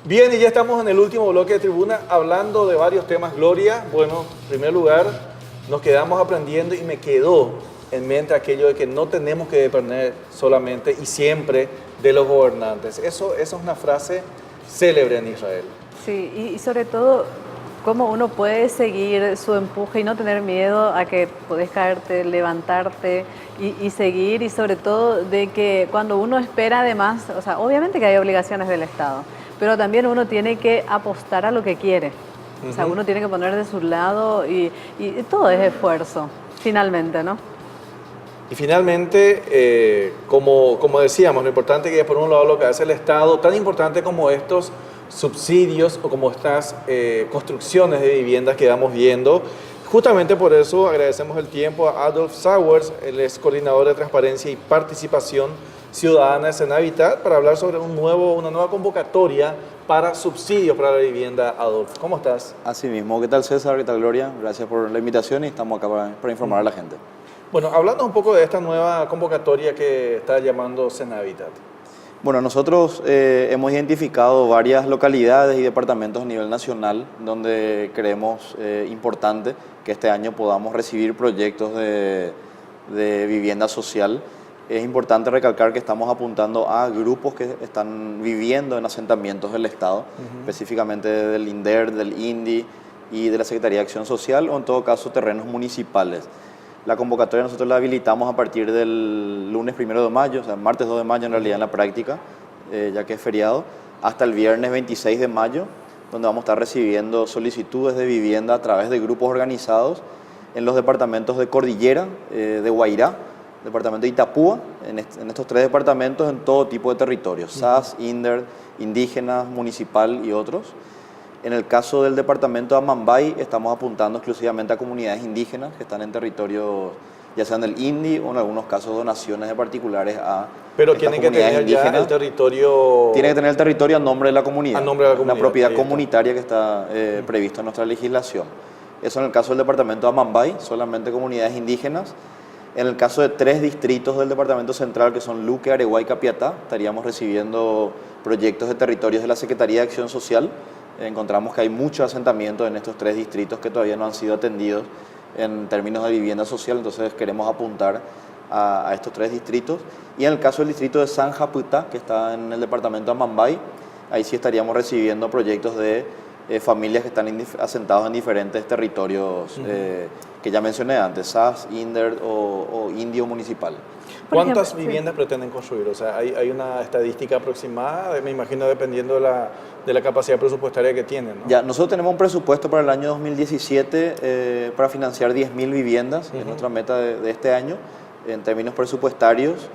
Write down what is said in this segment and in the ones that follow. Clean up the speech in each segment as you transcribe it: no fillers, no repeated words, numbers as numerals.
Bien, y ya estamos en el último bloque de tribuna hablando de varios temas. Gloria, bueno, en primer lugar, nos quedamos aprendiendo y me quedó en mente aquello de que no tenemos que depender solamente y siempre de los gobernantes. Eso es una frase célebre en Israel. Sí, y sobre todo, cómo uno puede seguir su empuje y no tener miedo a que podés caerte, levantarte y seguir, y sobre todo de que cuando uno espera además, o sea, obviamente que hay obligaciones del Estado, pero también uno tiene que apostar a lo que quiere. O sea, uno tiene que poner de su lado y todo es esfuerzo, finalmente, ¿no? Y finalmente, como decíamos, lo importante que es por un lado lo que hace el Estado, tan importante como estos subsidios o como estas construcciones de viviendas que vamos viendo. Justamente por eso agradecemos el tiempo a Adolf Sauers, él es coordinador de transparencia y participación ciudadana de Senavitat, para hablar sobre una nueva convocatoria para subsidios para la vivienda. Adolf, ¿cómo estás? Así mismo, ¿qué tal César? ¿Qué tal Gloria? Gracias por la invitación y estamos acá para informar a la gente. Bueno, hablando un poco de esta nueva convocatoria que está llamando Senavitat. Bueno, nosotros hemos identificado varias localidades y departamentos a nivel nacional donde creemos importante que este año podamos recibir proyectos de vivienda social. Es importante recalcar que estamos apuntando a grupos que están viviendo en asentamientos del Estado, específicamente del INDER, del INDI y de la Secretaría de Acción Social, o en todo caso terrenos municipales. La convocatoria nosotros la habilitamos a partir del lunes 1 de mayo, o sea, martes 2 de mayo en realidad en la práctica, ya que es feriado, hasta el viernes 26 de mayo, donde vamos a estar recibiendo solicitudes de vivienda a través de grupos organizados en los departamentos de Cordillera, de Guairá, departamento de Itapúa, en estos tres departamentos en todo tipo de territorios, SAS, INDER, indígenas, municipal y otros. En el caso del departamento de Amambay, estamos apuntando exclusivamente a comunidades indígenas que están en territorios, ya sea en el INDI o en algunos casos donaciones de particulares a Pero estas tiene que comunidades tener ya indígenas. el territorio... Tiene que tener el territorio a nombre de la comunidad. A nombre de la comunidad. Una propiedad Ahí está. comunitaria que está previsto en nuestra legislación. Eso en el caso del departamento de Amambay, solamente comunidades indígenas. En el caso de 3 distritos del departamento central, que son Luque, Areguá y Capiatá, estaríamos recibiendo proyectos de territorios de la Secretaría de Acción Social. Encontramos que hay muchos asentamientos en estos 3 distritos que todavía no han sido atendidos en términos de vivienda social, entonces queremos apuntar a estos 3 distritos. Y en el caso del distrito de San Japuta, que está en el departamento de Amambay, ahí sí estaríamos recibiendo proyectos de familias que están asentados en diferentes territorios que ya mencioné antes, SAS, INDER o Indio Municipal. ¿Cuántas viviendas pretenden construir? O sea, ¿hay una estadística aproximada? Me imagino dependiendo de la capacidad presupuestaria que tienen, ¿no? Ya, nosotros tenemos un presupuesto para el año 2017 para financiar 10.000 viviendas, es nuestra meta de este año en términos presupuestarios.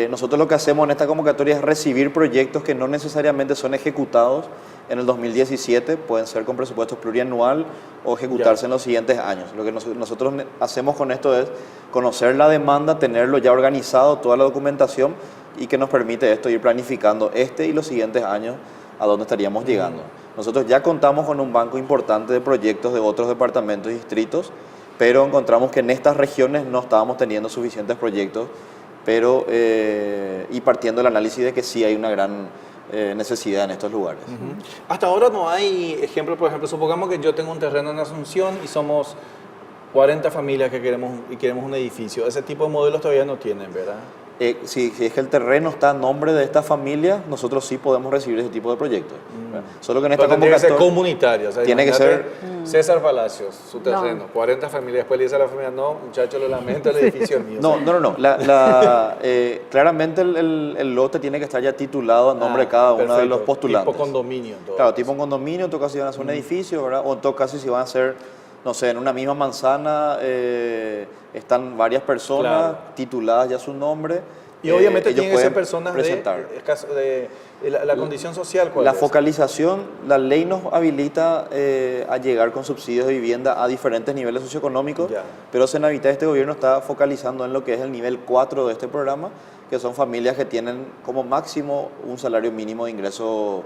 Nosotros lo que hacemos en esta convocatoria es recibir proyectos que no necesariamente son ejecutados en el 2017, pueden ser con presupuesto plurianual o ejecutarse en los siguientes años. Lo que nosotros hacemos con esto es conocer la demanda, tenerlo ya organizado, toda la documentación, y que nos permite esto ir planificando este y los siguientes años a dónde estaríamos llegando. Nosotros ya contamos con un banco importante de proyectos de otros departamentos y distritos, pero encontramos que en estas regiones no estábamos teniendo suficientes proyectos, pero y partiendo del análisis de que sí hay una gran necesidad en estos lugares. Hasta ahora no hay ejemplo, por ejemplo, supongamos que yo tengo un terreno en Asunción y somos 40 familias que queremos un edificio. Ese tipo de modelos todavía no tienen, ¿verdad? Si es que el terreno está a nombre de esta familia, nosotros sí podemos recibir ese tipo de proyectos. Solo que en esta Pero tendría que ser convocatoria comunitario. O sea, tiene que imagínate ser... César Palacios, su terreno, No. 40 familias. Después le dice a la familia, no, muchachos, lo lamento, el edificio es mío. No. Claramente el lote tiene que estar ya titulado a nombre de cada uno de los postulantes. Tipo condominio. En todo Claro, caso. tipo un condominio, en todo caso si van a hacer un edificio, ¿verdad? O en todo caso si van a hacer, no sé, en una misma manzana están varias personas Claro. tituladas ya su nombre. Y obviamente ellos tienen que ser pueden personas presentar. de la condición social. ¿Cuál La es? focalización, la ley nos habilita a llegar con subsidios de vivienda a diferentes niveles socioeconómicos, Ya. pero Senavitat, este gobierno está focalizando en lo que es el nivel 4 de este programa, que son familias que tienen como máximo un salario mínimo de ingreso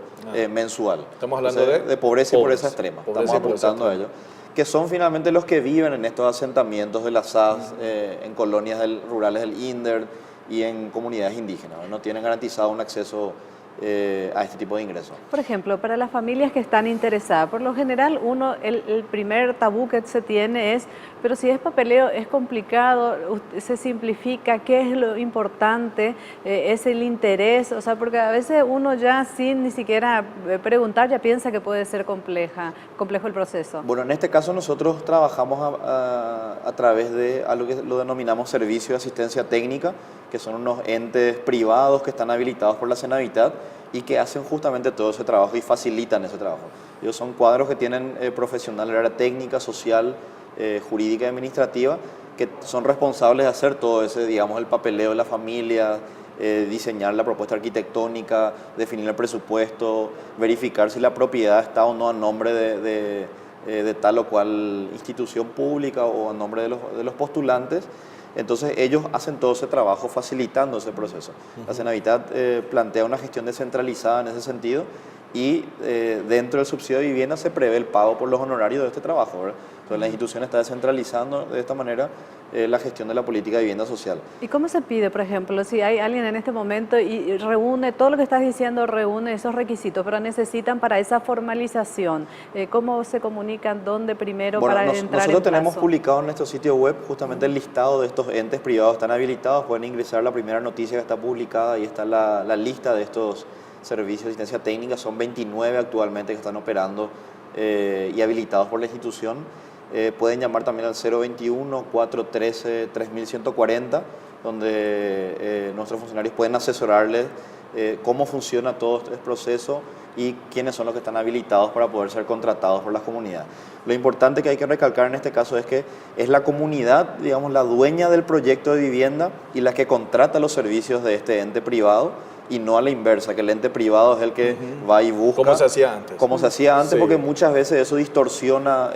mensual. Estamos hablando Entonces, de pobreza y pobres. pobreza extrema. Pobreza Estamos y pobreza apuntando a ello. Que son finalmente los que viven en estos asentamientos de las SAS, en colonias rurales del INDER y en comunidades indígenas. No tienen garantizado un acceso a este tipo de ingresos. Por ejemplo, para las familias que están interesadas, por lo general el primer tabú que se tiene es, pero si es papeleo es complicado, se simplifica, ¿qué es lo importante? ¿Es el interés? O sea, porque a veces uno ya sin ni siquiera preguntar ya piensa que puede ser complejo el proceso. Bueno, en este caso nosotros trabajamos a través de algo que lo denominamos servicio de asistencia técnica, que son unos entes privados que están habilitados por la Senavitat y que hacen justamente todo ese trabajo y facilitan ese trabajo. Ellos son cuadros que tienen profesionales de área técnica, social, jurídica y administrativa, que son responsables de hacer todo ese, digamos, el papeleo de la familia, diseñar la propuesta arquitectónica, definir el presupuesto, verificar si la propiedad está o no a nombre de tal o cual institución pública o a nombre de los postulantes. Entonces ellos hacen todo ese trabajo facilitando ese proceso. La Senavitat plantea una gestión descentralizada en ese sentido y dentro del subsidio de vivienda se prevé el pago por los honorarios de este trabajo, ¿verdad? Entonces la institución está descentralizando de esta manera la gestión de la política de vivienda social. ¿Y cómo se pide, por ejemplo, si hay alguien en este momento y reúne, todo lo que estás diciendo reúne esos requisitos, pero necesitan para esa formalización, ¿cómo se comunican? ¿Dónde primero Bueno, para entrar en plazo? nosotros tenemos publicado en nuestro sitio web justamente el listado de estos entes privados están habilitados, pueden ingresar la primera noticia que está publicada y está la lista de estos servicios de asistencia técnica, son 29 actualmente que están operando y habilitados por la institución. Pueden llamar también al 021-413-3140, donde nuestros funcionarios pueden asesorarles cómo funciona todo este proceso y quiénes son los que están habilitados para poder ser contratados por las comunidades. Lo importante que hay que recalcar en este caso es que es la comunidad, digamos, la dueña del proyecto de vivienda y la que contrata los servicios de este ente privado, y no a la inversa, que el ente privado es el que va y busca. Como se hacía antes. Como se hacía antes, Sí. porque muchas veces eso distorsiona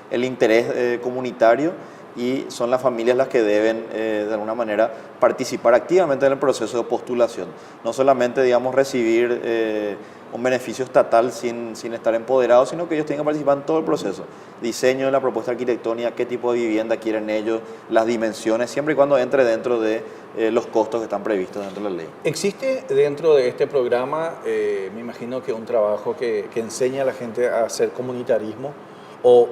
el interés comunitario y son las familias las que deben, de alguna manera, participar activamente en el proceso de postulación. No solamente, digamos, recibir un beneficio estatal sin estar empoderados, sino que ellos tienen que participar en todo el proceso. Diseño de la propuesta arquitectónica, qué tipo de vivienda quieren ellos, las dimensiones, siempre y cuando entre dentro de los costos que están previstos dentro de la ley. ¿Existe dentro de este programa, me imagino que un trabajo que enseña a la gente a hacer comunitarismo o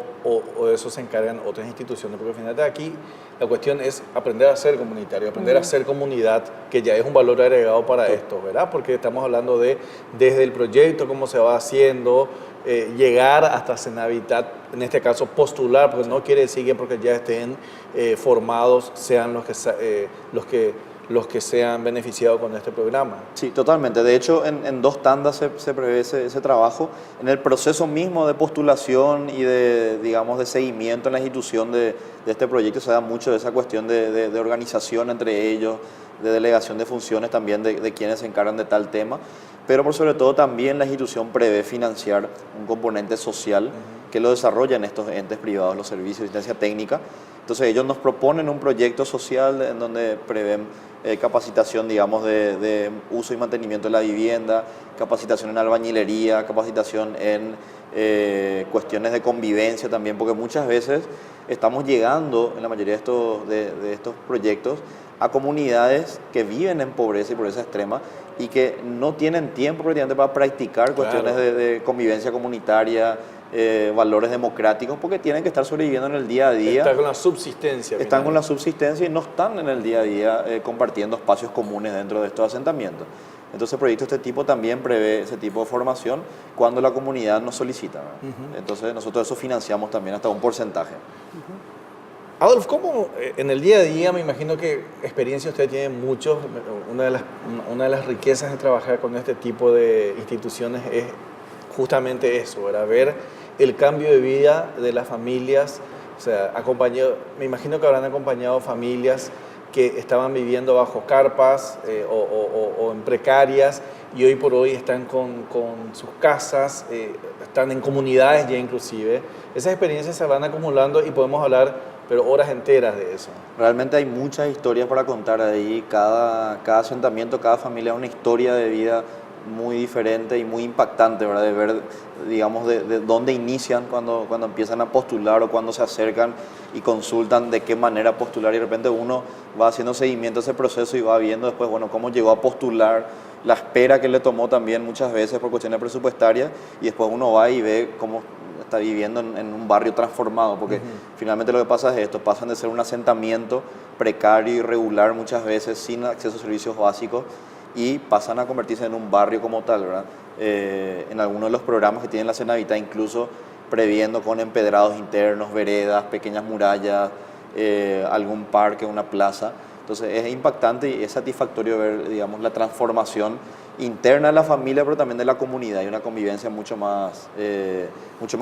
de eso se encargan otras instituciones? Porque al final de aquí la cuestión es aprender a ser comunitario, aprender a ser comunidad, que ya es un valor agregado para esto, ¿verdad? Porque estamos hablando de desde el proyecto, cómo se va haciendo, llegar hasta Senavitat, en este caso postular, porque no quiere decir que porque ya estén formados sean los que sean beneficiados con este programa. Sí, totalmente. De hecho, en dos tandas se prevé ese trabajo. En el proceso mismo de postulación y digamos, de seguimiento en la institución de este proyecto se da mucho de esa cuestión de organización entre ellos, de delegación de funciones también de quienes se encargan de tal tema. Pero por sobre todo también la institución prevé financiar un componente social que lo desarrollan estos entes privados, los servicios de asistencia técnica. Entonces ellos nos proponen un proyecto social en donde prevén capacitación, digamos, de uso y mantenimiento de la vivienda, capacitación en albañilería, capacitación en cuestiones de convivencia también, porque muchas veces estamos llegando, en la mayoría de estos proyectos, a comunidades que viven en pobreza y pobreza extrema y que no tienen tiempo prácticamente para practicar cuestiones de convivencia comunitaria, valores democráticos, porque tienen que estar sobreviviendo en el día a día. Está con la subsistencia. Están con la subsistencia y no están en el día a día compartiendo espacios comunes dentro de estos asentamientos. Entonces, proyectos de este tipo también prevé ese tipo de formación cuando la comunidad nos solicita. Entonces, nosotros eso financiamos también hasta un porcentaje. Adolf, ¿cómo en el día a día, me imagino que experiencia usted tiene mucho, una de las riquezas de trabajar con este tipo de instituciones es justamente eso, ¿verdad? Ver el cambio de vida de las familias, o sea, me imagino que habrán acompañado familias que estaban viviendo bajo carpas o en precarias y hoy por hoy están con sus casas, están en comunidades ya inclusive. Esas experiencias se van acumulando y podemos hablar pero horas enteras de eso. Realmente hay muchas historias para contar ahí, cada asentamiento, cada familia es una historia de vida muy diferente y muy impactante, ¿verdad? De ver, digamos, de dónde inician cuando empiezan a postular o cuando se acercan y consultan de qué manera postular, y de repente uno va haciendo seguimiento a ese proceso y va viendo después, bueno, cómo llegó a postular, la espera que le tomó también muchas veces por cuestiones presupuestarias, y después uno va y ve cómo está viviendo en un barrio transformado, porque finalmente lo que pasa es esto, pasan de ser un asentamiento precario y irregular muchas veces sin acceso a servicios básicos y pasan a convertirse en un barrio como tal, ¿verdad? En algunos de los programas que tiene la Senavita, incluso previendo con empedrados internos, veredas, pequeñas murallas, algún parque, una plaza. Entonces es impactante y es satisfactorio ver, digamos, la transformación interna de la familia, pero también de la comunidad, y una convivencia mucho más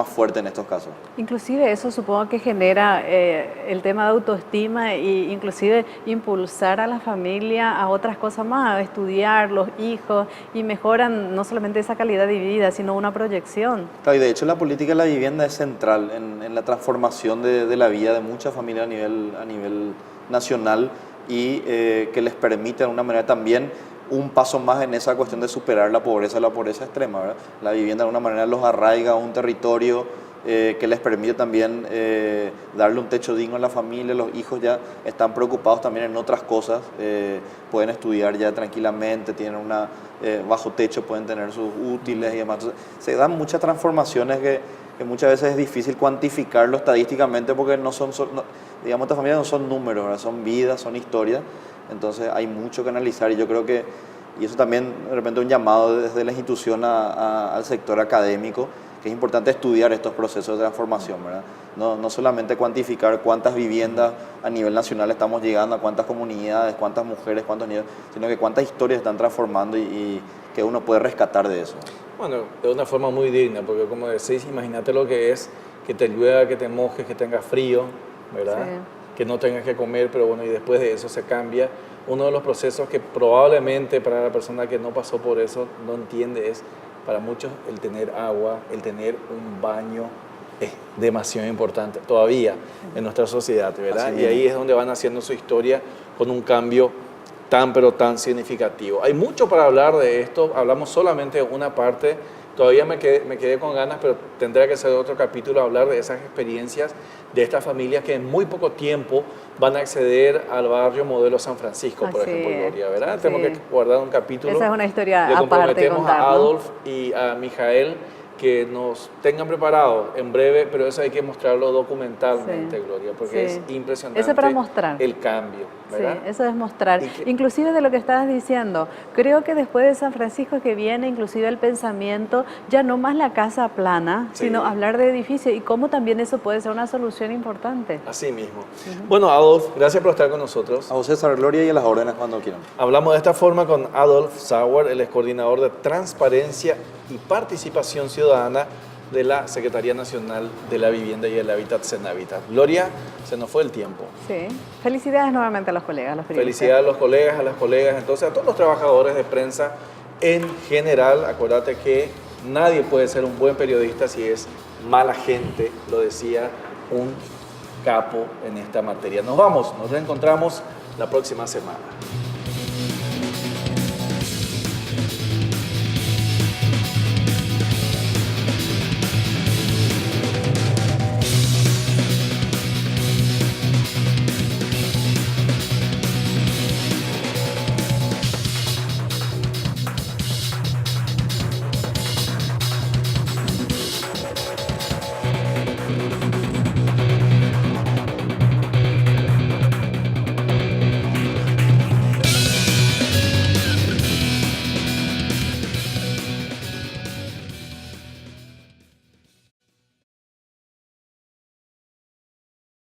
fuerte en estos casos. Inclusive eso supongo que genera el tema de autoestima e inclusive impulsar a la familia a otras cosas más, a estudiar, los hijos, y mejoran no solamente esa calidad de vida, sino una proyección. Claro, y de hecho la política de la vivienda es central en la transformación de la vida de muchas familias a nivel nacional, y que les permite de alguna manera también un paso más en esa cuestión de superar la pobreza extrema, ¿verdad? La vivienda de alguna manera los arraiga a un territorio que les permite también darle un techo digno a la familia. Los hijos ya están preocupados también en otras cosas, pueden estudiar ya tranquilamente, tienen bajo techo, pueden tener sus útiles y demás. Entonces, se dan muchas transformaciones que muchas veces es difícil cuantificarlo estadísticamente, porque digamos, estas familias no son números, ¿verdad? Son vidas, son historias. Entonces hay mucho que analizar, y yo creo que, y eso también de repente un llamado desde la institución al sector académico, que es importante estudiar estos procesos de transformación, ¿verdad? No solamente cuantificar cuántas viviendas a nivel nacional estamos llegando, a cuántas comunidades, cuántas mujeres, cuántos niños, sino que cuántas historias están transformando y que uno puede rescatar de eso. Bueno, de una forma muy digna, porque como decís, imagínate lo que es que te llueva, que te mojes, que tengas frío, ¿verdad? Sí. Que no tengas que comer, pero bueno, y después de eso se cambia. Uno de los procesos que probablemente para la persona que no pasó por eso no entiende es, para muchos, el tener agua, el tener un baño es demasiado importante todavía en nuestra sociedad, ¿verdad? Y ahí es donde van haciendo su historia con un cambio pero tan significativo. Hay mucho para hablar de esto, hablamos solamente de una parte. Todavía me quedé con ganas, pero tendrá que ser otro capítulo hablar de esas experiencias de estas familias que en muy poco tiempo van a acceder al barrio modelo San Francisco, por ejemplo, Gloria, ¿verdad? Sí. Tenemos que guardar un capítulo. Esa es una historia aparte. Le comprometemos a contar, Adolf y a Mijael que nos tengan preparados en breve, pero eso hay que mostrarlo documentalmente, Gloria, porque es impresionante. Eso para mostrar. El cambio, ¿verdad? Sí, eso es mostrar. Inclusive de lo que estabas diciendo, creo que después de San Francisco que viene inclusive el pensamiento, ya no más la casa plana, sino hablar de edificios, y cómo también eso puede ser una solución importante. Así mismo. Bueno, Adolf, gracias por estar con nosotros. A vos, César, Gloria, y a las órdenes cuando quieran. Hablamos de esta forma con Adolf Sauer, el coordinador de Transparencia y Participación Ciudadana de la Secretaría Nacional de la Vivienda y el Hábitat, Senavita. Gloria, se nos fue el tiempo. Sí. Felicidades nuevamente a los colegas, a los periodistas. Felicidades a los colegas, a las colegas, entonces a todos los trabajadores de prensa en general. Acuérdate que nadie puede ser un buen periodista si es mala gente, lo decía un capo en esta materia. Nos vamos, nos reencontramos la próxima semana.